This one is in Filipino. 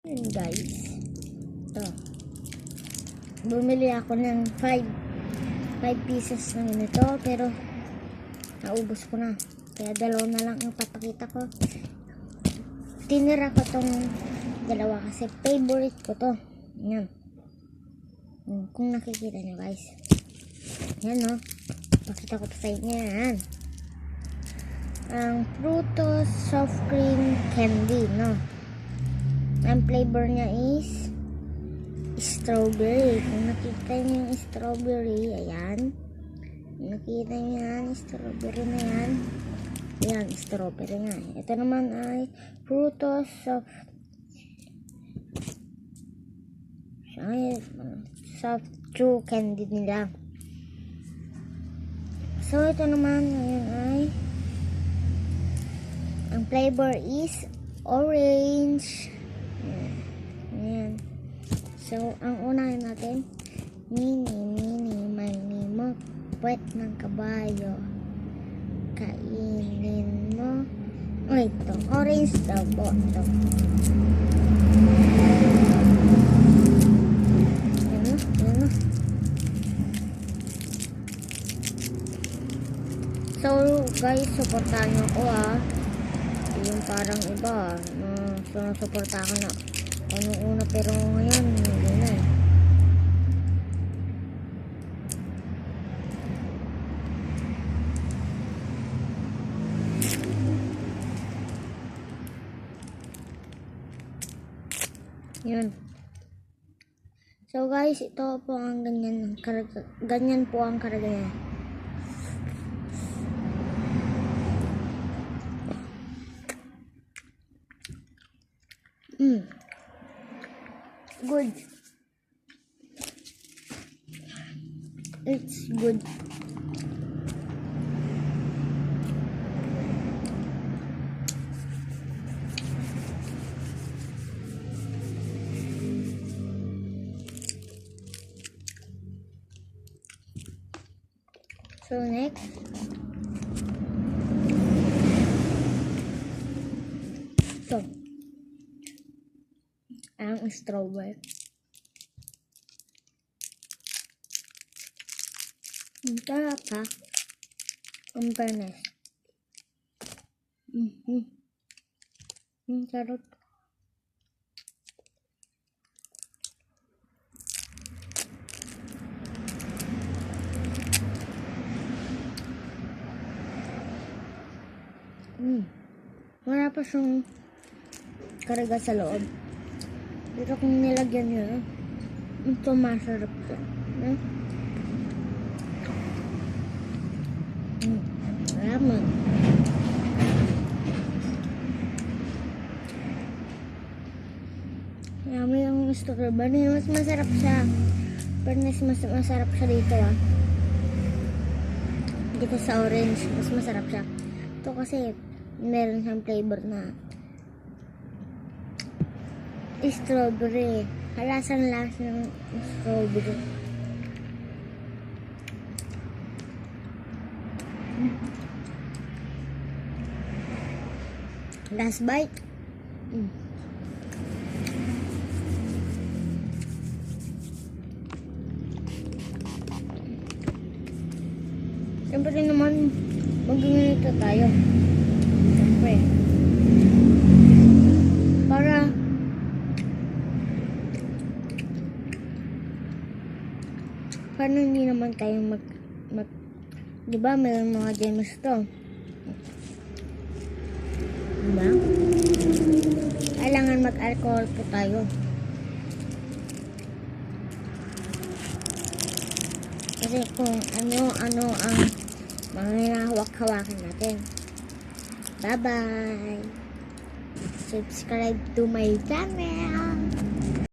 Yun guys, ito, bumili ako ng 5 pieces ng ganito, pero naubos ko na, kaya dalawa na lang ang papakita ko. Tinira ko tong dalawa kasi favorite ko to. Yan, kung nakikita nyo guys, yan no, pakita ko to sa inyo. Yan ang Frutos soft cream candy, no. Ang flavor niya is strawberry. Kung nakita niyo yung strawberry, ayan. Nakita niyo yan, strawberry na yan. Ayan, strawberry nga. Ito naman ay Frutos soft chew candy nila. So, ito naman, ayan ay, ang flavor is orange. Ayan. So, ang unahin natin, may mo, puwet ng kabayo. Kainin mo. Ay, ito, orange daw po. Ito. Ayan. So, guys, supportahan nyo ako yung parang iba so nasuporta ako na una pero ngayon hindi na yun. So guys, ito po ang ganyan po ang karga. Good. It's good. So next, so ang strawberry. Ang sarap ha. Ang fairness. Ang sarap. Wala pa siyang karga sa loob. Pero kung nilagyan nyo, ito masarap siya. Ramen. Yummy yung strawberry. Mas masarap siya. Pero mas masarap siya dito dito sa orange. Mas masarap siya. Ito kasi meron siyang flavor na strawberry. Halasang-lasa ng strawberry. Last bite. Siyempre naman mag-ganito tayo. Siyempre. Para paano hindi naman tayo diba mayroon mga gems to, diba? Kailangan mag-alcohol po tayo kasi kung ano ang mga hinahawak-hawakan natin. Bye bye, subscribe to my channel.